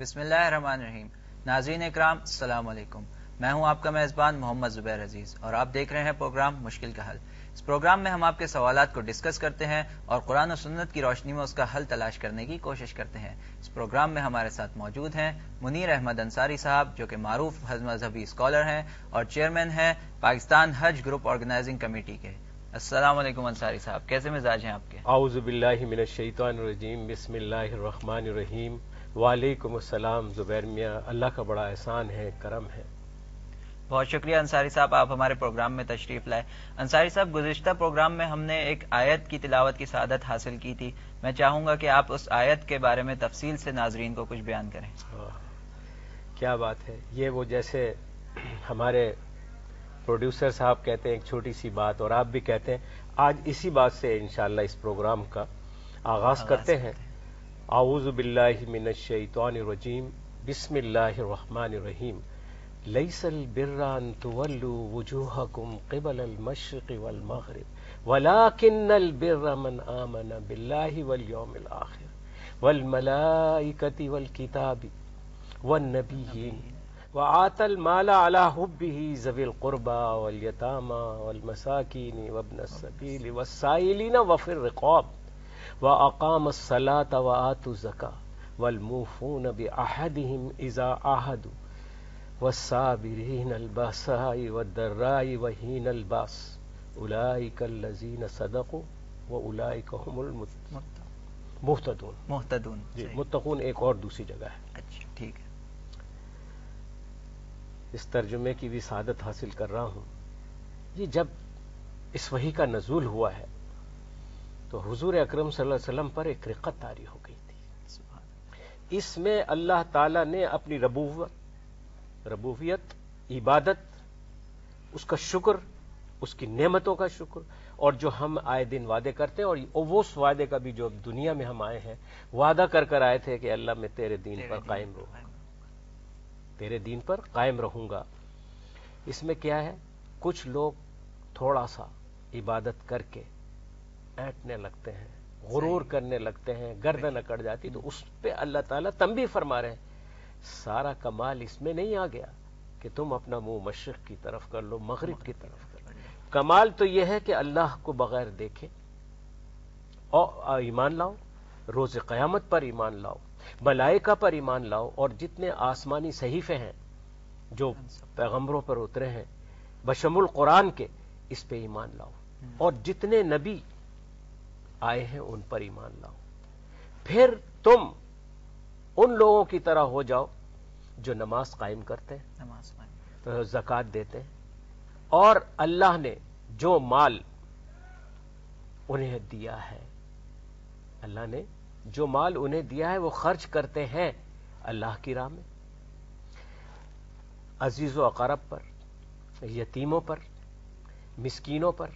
بسم اللہ الرحمن الرحیم۔ ناظرین اکرام السلام علیکم، میں ہوں آپ کا میزبان محمد زبیر عزیز اور آپ دیکھ رہے ہیں پروگرام مشکل کا حل۔ اس پروگرام میں ہم آپ کے سوالات کو ڈسکس کرتے ہیں اور قرآن و سنت کی روشنی میں اس کا حل تلاش کرنے کی کوشش کرتے ہیں۔ اس پروگرام میں ہمارے ساتھ موجود ہیں منیر احمد انصاری صاحب، جو کہ معروف مذہبی اسکالر ہیں اور چیئرمین ہیں پاکستان حج گروپ آرگنائزنگ کمیٹی کے۔ السلام علیکم انصاری صاحب، کیسے مزاج ہیں آپ کے؟ اعوذ باللہ من الشیطان الرجیم، بسم اللہ الرحمن الرحیم۔ وعلیکم السلام زبیر میاں، اللہ کا بڑا احسان ہے، کرم ہے۔ بہت شکریہ انصاری صاحب، آپ ہمارے پروگرام میں تشریف لائے۔ انصاری صاحب، گزشتہ پروگرام میں ہم نے ایک آیت کی تلاوت کی سعادت حاصل کی تھی، میں چاہوں گا کہ آپ اس آیت کے بارے میں تفصیل سے ناظرین کو کچھ بیان کریں۔ کیا بات ہے، یہ وہ جیسے ہمارے پروڈیوسر صاحب کہتے ہیں ایک چھوٹی سی بات، اور آپ بھی کہتے ہیں، آج اسی بات سے انشاءاللہ اس پروگرام کا آغاز کرتے ہیں۔ اعوذ باللہ من الشیطان الرجیم، بسم اللہ الرحمن الرحیم۔ لیس البر ان تولوا وجوہکم قبل المشرق والمغرب ولکن البر من آمن باللہ والیوم الآخر والملائکۃ والکتاب والنبیین وآتى المال على حبه ذوي القربى واليتامى والمساكين وابن السبيل والسائلين وفي الرقاب وأقام الصلاة وآتوا الزكاة والموفون بعهدهم إذا عاهدوا والصابرين البأساء والضراء وحين البأس أولئك الذين صدقوا وأولئك هم المهتدون۔ جی، متقون ایک اور دوسری جگہ ہے۔ اچھا، ٹھیک ہے۔ اس ترجمے کی بھی سعادت حاصل کر رہا ہوں۔ یہ جب اس وحی کا نزول ہوا ہے تو حضور اکرم صلی اللہ علیہ وسلم پر ایک رقت طاری ہو گئی تھی۔ اس میں اللہ تعالی نے اپنی ربوبیت، عبادت، اس کا شکر، اس کی نعمتوں کا شکر، اور جو ہم آئے دن وعدے کرتے ہیں، اور وہ اس وعدے کا بھی جو دنیا میں ہم آئے ہیں وعدہ کر آئے تھے کہ اللہ میں تیرے دین پر قائم رہوں گا، تیرے دین پر قائم رہوں گا۔ اس میں کیا ہے، کچھ لوگ تھوڑا سا عبادت کر کے اینٹنے لگتے ہیں، غرور کرنے لگتے ہیں، گردن اکڑ جاتی، تو اس پہ اللہ تعالیٰ تنبیہ فرما رہے ہیں، سارا کمال اس میں نہیں آ گیا کہ تم اپنا منہ مشرق کی طرف کر لو، مغرب کی طرف کر لو۔ کمال تو یہ ہے کہ اللہ کو بغیر دیکھے اور ایمان لاؤ، روز قیامت پر ایمان لاؤ، ملائکہ پر ایمان لاؤ، اور جتنے آسمانی صحیفے ہیں جو پیغمبروں پر اترے ہیں بشمول قرآن کے، اس پہ ایمان لاؤ، اور جتنے نبی آئے ہیں ان پر ایمان لاؤ۔ پھر تم ان لوگوں کی طرح ہو جاؤ جو نماز قائم کرتے ہیں، زکوٰۃ دیتے ہیں، اور اللہ نے جو مال انہیں دیا ہے، اللہ نے جو مال انہیں دیا ہے وہ خرچ کرتے ہیں اللہ کی راہ میں، عزیز و اقارب پر، یتیموں پر، مسکینوں پر،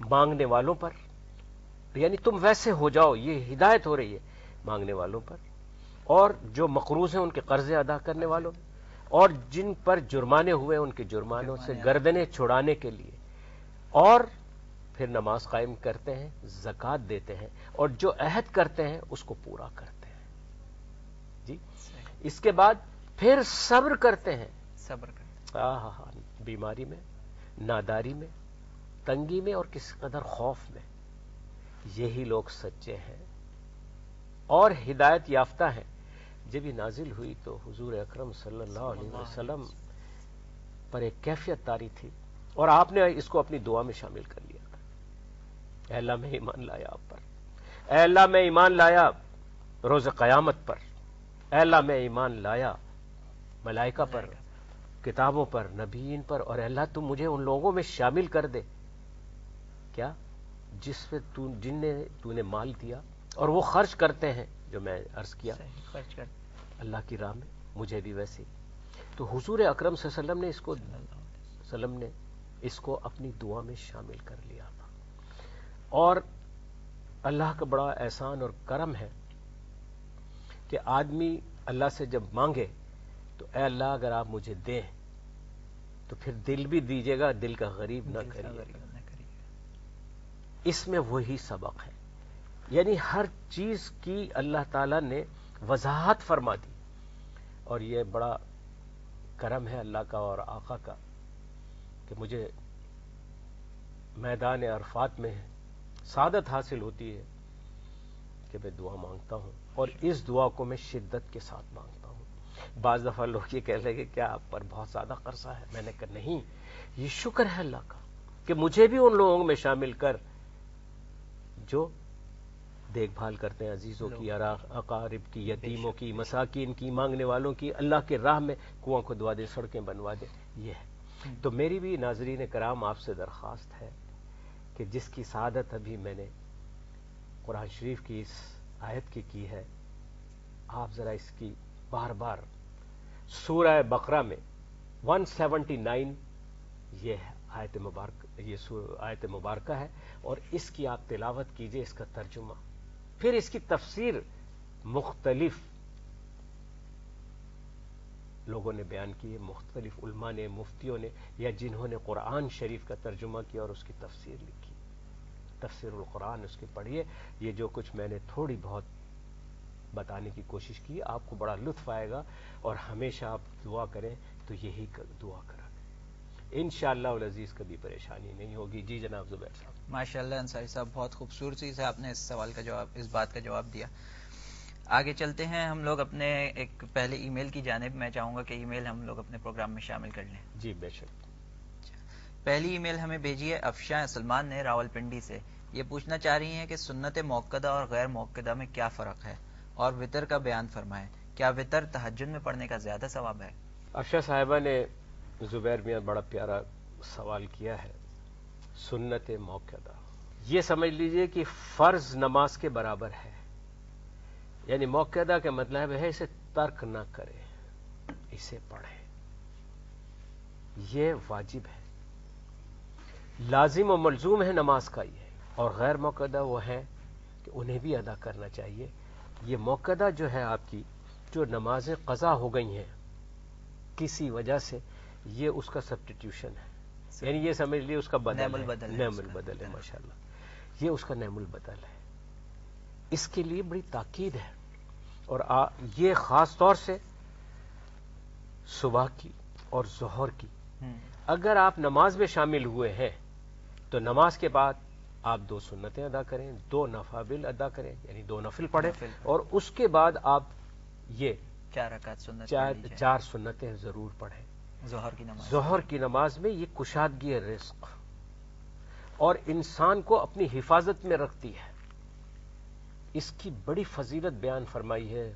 مانگنے والوں پر، یعنی تم ویسے ہو جاؤ، یہ ہدایت ہو رہی ہے مانگنے والوں پر، اور جو مقروض ہیں ان کے قرضے ادا کرنے والوں، اور جن پر جرمانے ہوئے ان کے جرمانوں سے گردنیں چھڑانے کے لیے، اور پھر نماز قائم کرتے ہیں، زکوٰۃ دیتے ہیں، اور جو عہد کرتے ہیں اس کو پورا کرتے ہیں۔ جی، اس کے بعد پھر صبر کرتے ہیں، بیماری میں، ناداری میں، تنگی میں، اور کس قدر خوف میں۔ یہی لوگ سچے ہیں اور ہدایت یافتہ ہیں۔ جب یہ نازل ہوئی تو حضور اکرم صلی اللہ علیہ وسلم پر ایک کیفیت طاری تھی، اور آپ نے اس کو اپنی دعا میں شامل کر لیا تھا۔ اے اللہ میں ایمان لایا آپ پر، اے اللہ میں ایمان لایا روز قیامت پر، اے اللہ میں ایمان لایا ملائکہ پر، کتابوں پر، نبیین پر، اور اللہ تم مجھے ان لوگوں میں شامل کر دے کیا جس پہ تو نے مال دیا اور وہ خرچ کرتے ہیں، جو میں عرض کیا اللہ کی راہ میں، مجھے بھی ویسے ہی۔ تو حضور اکرم صلی اللہ علیہ وسلم نے اس کو اپنی دعا میں شامل کر لیا تھا، اور اللہ کا بڑا احسان اور کرم ہے کہ آدمی اللہ سے جب مانگے تو اے اللہ اگر آپ مجھے دیں تو پھر دل بھی دیجیے گا، دل کا غریب نہ کریے گا۔ اس میں وہی سبق ہے، یعنی ہر چیز کی اللہ تعالیٰ نے وضاحت فرما دی۔ اور یہ بڑا کرم ہے اللہ کا اور آقا کا کہ مجھے میدان عرفات میں سعادت حاصل ہوتی ہے کہ میں دعا مانگتا ہوں، اور اس دعا کو میں شدت کے ساتھ مانگتا ہوں۔ بعض دفعہ لوگ یہ کہہ لیں کہ کیا آپ پر بہت زیادہ قرضہ ہے؟ میں نے کہا نہیں، یہ شکر ہے اللہ کا کہ مجھے بھی ان لوگوں میں شامل کر جو دیکھ بھال کرتے ہیں عزیزوں کی، اقارب کی، یتیموں کی، مساکین کی، مانگنے والوں کی، اللہ کے راہ میں کنواں کھدوا دے، سڑکیں بنوا دے۔ یہ ہے تو میری بھی ناظرین کرام آپ سے درخواست ہے کہ جس کی سعادت ابھی میں نے قرآن شریف کی اس آیت کی ہے، آپ ذرا اس کی بار بار سورہ بقرہ میں 179 یہ آیت مبارکہ ہے، اور اس کی آپ تلاوت کیجئے، اس کا ترجمہ، پھر اس کی تفسیر مختلف لوگوں نے بیان کی ہے، مختلف علماء نے، مفتیوں نے، یا جنہوں نے قرآن شریف کا ترجمہ کیا اور اس کی تفسیر لکھی، تفسیر القرآن اس کی پڑھیے۔ یہ جو کچھ میں نے تھوڑی بہت بتانے کی کوشش کی، آپ کو بڑا لطف آئے گا، اور ہمیشہ آپ دعا کریں تو یہی دعا کریں، انشاءاللہ العزیز کبھی پریشانی نہیں ہوگی۔ جی جناب زبیر صاحب۔ ماشاءاللہ انصاری صاحب، بہت خوبصورتی سے آپ نے اس سوال کا جواب، اس بات کا جواب دیا۔ آگے چلتے ہیں ہم لوگ اپنے ایک پہلے ای میل کی جانب۔ میں چاہوں گا کہ ای میل ہم لوگ اپنے پروگرام میں شامل کر لیں۔ جی بے شک۔ پہلی ای میل ہمیں بھیجی ہے افشاں سلمان نے راول پنڈی سے۔ یہ پوچھنا چاہ رہی ہیں کہ سنت موقدہ اور غیر موقدہ میں کیا فرق ہے، اور وطر کا بیان فرمائیں۔ کیا وطر تہجد میں پڑھنے کا زیادہ ثواب ہے؟ افشاں صاحبہ نے زبیر میاں بڑا پیارا سوال کیا ہے۔ سنت موقدہ یہ سمجھ لیجئے کہ فرض نماز کے برابر ہے، یعنی موقدہ کا مطلب ہے اسے ترک نہ کرے، اسے پڑھے، یہ واجب ہے، لازم و ملزوم ہے نماز کا یہ۔ اور غیر موقدہ وہ ہے کہ انہیں بھی ادا کرنا چاہیے۔ یہ موقدہ جو ہے آپ کی، جو نمازیں قضا ہو گئی ہیں کسی وجہ سے، یہ اس کا سبسٹیٹیوشن ہے، یعنی یہ سمجھ لیے اس کا بدل ہے، نعم البدل ہے، ماشاءاللہ، یہ اس کا نعم البدل ہے۔ اس کے لیے بڑی تاکید ہے، اور یہ خاص طور سے صبح کی اور ظہر کی۔ اگر آپ نماز میں شامل ہوئے ہیں تو نماز کے بعد آپ 2 سنتیں ادا کریں، 2 نوافل ادا کریں، یعنی 2 نفل پڑھیں، اور اس کے بعد آپ یہ 4 رکعت سنت 4 سنتیں ضرور پڑھیں۔ ظہر کی نماز میں یہ کشادگی رزق اور انسان کو اپنی حفاظت میں رکھتی ہے، اس کی بڑی فضیلت بیان فرمائی ہے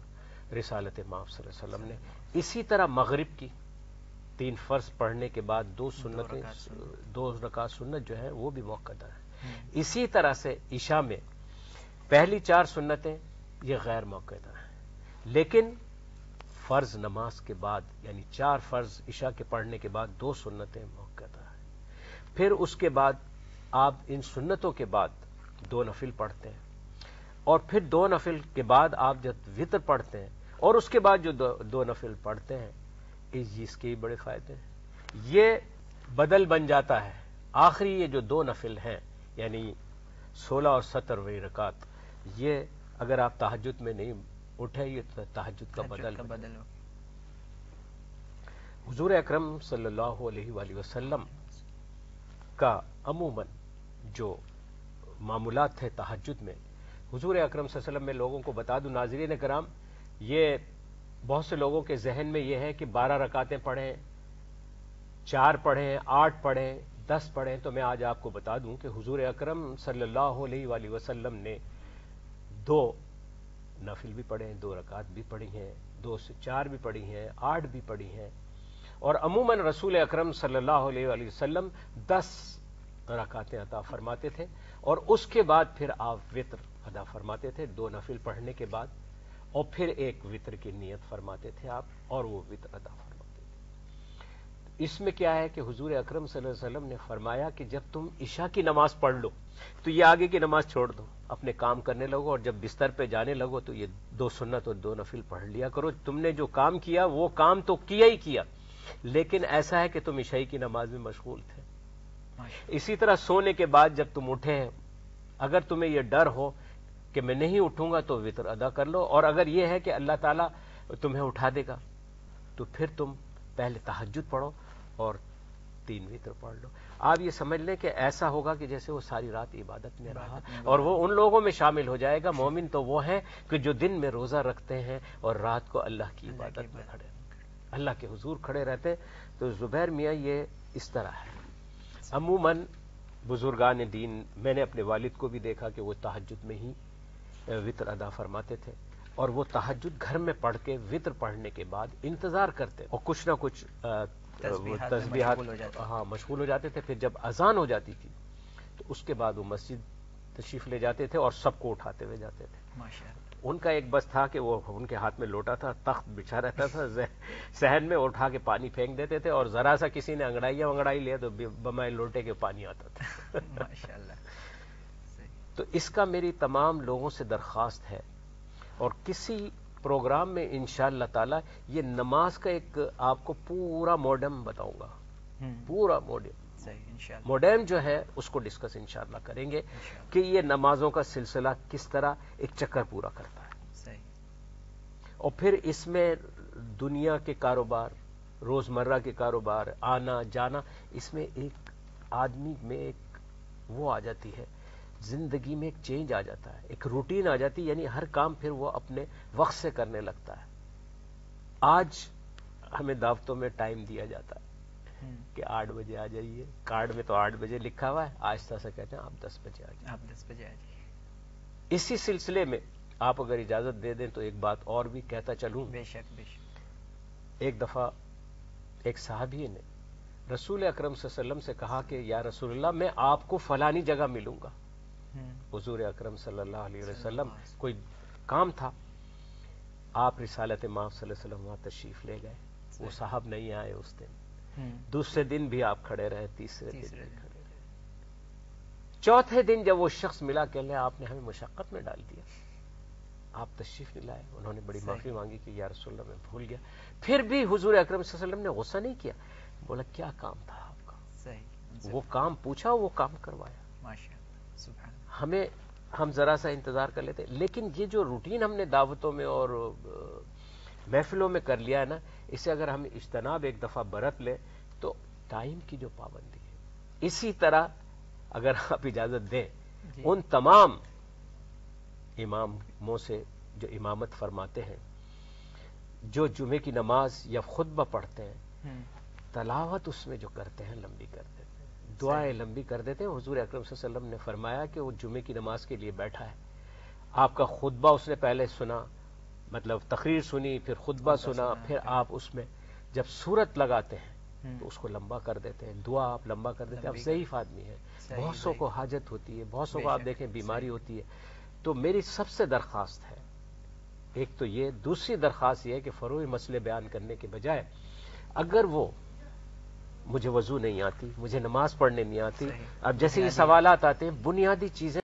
رسالت مآب صلی اللہ علیہ وسلم نے۔ اسی طرح مغرب کی 3 فرض پڑھنے کے بعد 2 سنتیں، 2 رکعت سنت جو ہے وہ بھی موقدہ ہے۔ اسی طرح سے عشاء میں پہلی 4 سنتیں یہ غیر موقدہ ہیں، لیکن فرض نماز کے بعد، یعنی 4 فرض عشاء کے پڑھنے کے بعد 2 سنتیں موقدہ ہیں۔ پھر اس کے بعد آپ ان سنتوں کے بعد 2 نفل پڑھتے ہیں، اور پھر 2 نفل کے بعد آپ جب وتر پڑھتے ہیں، اور اس کے بعد جو 2 نفل پڑھتے ہیں، اس کے بڑے فائدے ہیں۔ یہ بدل بن جاتا ہے، آخری یہ جو 2 نفل ہیں، یعنی 16 اور 17 رکعت، یہ اگر آپ تہجد میں نہیں اٹھے، یہ تہجد کا بدل ہو۔ حضور اکرم صلی اللہ علیہ وآلہ وسلم کا عموماً جو معمولات تھے تہجد میں، حضور اکرم صلی اللہ علیہ وسلم میں لوگوں کو بتا دوں ناظرین کرام، یہ بہت سے لوگوں کے ذہن میں یہ ہے کہ 12 رکعتیں پڑھیں، 4 پڑھیں، 8 پڑھیں، 10 پڑھیں، تو میں آج آپ کو بتا دوں کہ حضور اکرم صلی اللہ علیہ وآلہ وسلم نے 2 نفل بھی پڑھے ہیں، 2 رکعت بھی پڑھی ہیں، 2 سے 4 بھی پڑھی ہیں، 8 بھی پڑھی ہیں، اور عموماً رسول اکرم صلی اللہ علیہ وآلہ وسلم 10 رکعتیں عطا فرماتے تھے، اور اس کے بعد پھر آپ وطر ادا فرماتے تھے 2 نفل پڑھنے کے بعد، اور پھر ایک وطر کی نیت فرماتے تھے آپ، اور وہ وطر ادا فرماتے تھے۔ اس میں کیا ہے کہ حضور اکرم صلی اللہ علیہ وسلم نے فرمایا کہ جب تم عشاء کی نماز پڑھ لو تو یہ آگے کی نماز چھوڑ دو، اپنے کام کرنے لگو، اور جب بستر پہ جانے لگو تو یہ 2 سنت اور 2 نفل پڑھ لیا کرو۔ تم نے جو کام کیا وہ کام تو کیا ہی کیا، لیکن ایسا ہے کہ تم عشاء کی نماز میں مشغول تھے۔ اسی طرح سونے کے بعد جب تم اٹھے، اگر تمہیں یہ ڈر ہو کہ میں نہیں اٹھوں گا تو وطر ادا کر لو، اور اگر یہ ہے کہ اللہ تعالیٰ تمہیں اٹھا دے گا تو پھر تم پہلے تہجد پڑھو اور 3 وتر پڑھ لو. آپ یہ سمجھ لیں کہ ایسا ہوگا کہ جیسے وہ ساری رات عبادت میں رہا, اور وہ ان لوگوں میں شامل ہو جائے گا. مومن تو وہ ہیں کہ جو دن میں روزہ رکھتے ہیں اور رات کو اللہ کی عبادت میں کھڑے, اللہ کے حضور کھڑے رہتے. تو زبیر میاں یہ اس طرح ہے. عموماً بزرگان دین, میں نے اپنے والد کو بھی دیکھا کہ وہ تہجد میں ہی وتر ادا فرماتے تھے, اور وہ تہجد گھر میں پڑھ کے وتر پڑھنے کے بعد انتظار کرتے اور کچھ نہ کچھ تسبیحات مشغول ہو جاتے تھے. پھر جب اذان ہو جاتی تھی تو اس کے بعد وہ مسجد تشریف لے جاتے تھے اور سب کو اٹھاتے ہوئے جاتے تھے. ان کا ایک بس تھا کہ وہ ان کے ہاتھ میں لوٹا تھا, تخت بچھا رہتا تھا, صحن میں اٹھا کے پانی پھینک دیتے تھے, اور ذرا سا کسی نے انگڑائی لیا تو بمائے لوٹے کے پانی آتا تھا. تو اس کا میری تمام لوگوں سے درخواست ہے, اور کسی پروگرام میں انشاءاللہ تعالی یہ نماز کا ایک آپ کو پورا موڈم بتاؤں گا, پورا موڈم جو ہے اس کو ڈسکس انشاءاللہ کریں گے کہ یہ نمازوں کا سلسلہ کس طرح ایک چکر پورا کرتا ہے. اور پھر اس میں دنیا کے کاروبار, روزمرہ کے کاروبار, آنا جانا, اس میں ایک آدمی میں ایک وہ آ جاتی ہے, زندگی میں ایک چینج آ جاتا ہے, ایک روٹین آ جاتی ہے, یعنی ہر کام پھر وہ اپنے وقت سے کرنے لگتا ہے. آج ہمیں دعوتوں میں ٹائم دیا جاتا ہے کہ 8 بجے آ جائیے, کارڈ میں تو 8 بجے لکھا ہوا ہے, آہستہ سے کہتے ہیں آپ 10 بجے آ جائیے. اسی سلسلے میں آپ اگر اجازت دے دیں تو ایک بات اور بھی کہتا چلوں. بے شک بے شک. ایک دفعہ ایک صحابی نے رسول اکرم صلی اللہ علیہ وسلم سے کہا کہ یا رسول اللہ میں آپ کو فلانی جگہ ملوں گا. حضور اکرم صلی اللہ علیہ وسلم کوئی کام تھا, آپ رسالت مآب صلی اللہ علیہ وسلم وہاں تشریف لے گئے. وہ صاحب نہیں آئے اس دن, دوسرے دن بھی آپ کھڑے رہے, تیسرے دن بھی کھڑے رہے. چوتھے دن جب وہ شخص ملا, کہ اللہ آپ نے ہمیں مشقت میں ڈال دیا, آپ تشریف نہیں لائے. انہوں نے بڑی معافی مانگی کہ یا رسول اللہ میں بھول گیا. پھر بھی حضور اکرم صلی اللہ علیہ وسلم نے غصہ نہیں کیا, بولا کیا کام تھا آپ کا, وہ کام پوچھا, وہ کام کروایا. ہم ذرا سا انتظار کر لیتے, لیکن یہ جو روٹین ہم نے دعوتوں میں اور محفلوں میں کر لیا ہے نا, اسے اگر ہم اجتناب ایک دفعہ برت لیں تو ٹائم کی جو پابندی ہے. اسی طرح اگر آپ اجازت دیں, ان تمام اماموں سے جو امامت فرماتے ہیں, جو جمعے کی نماز یا خطبہ پڑھتے ہیں, تلاوت اس میں جو کرتے ہیں لمبی کر دیتے ہیں, دعائیں لمبی کر دیتے ہیں. حضور اکرم صلی اللہ علیہ وسلم نے فرمایا کہ وہ جمعے کی نماز کے لیے بیٹھا ہے, آپ کا خطبہ اس نے پہلے سنا, مطلب تقریر سنی, پھر خطبہ سنا, پھر آپ اس میں جب سورت لگاتے ہیں تو اس کو لمبا کر دیتے ہیں, دعا آپ لمبا کر دیتے ہیں. اب ضعیف آدمی ہے, بہت سو کو حاجت ہوتی ہے, بہت سو کو آپ دیکھیں بیماری ہوتی ہے. تو میری سب سے درخواست ہے, ایک تو یہ, دوسری درخواست یہ ہے کہ فروعی مسئلے بیان کرنے کے بجائے اگر وہ مجھے وضو نہیں آتی, مجھے نماز پڑھنے نہیں آتی, اب جیسے یہ سوالات آتے ہیں, بنیادی چیزیں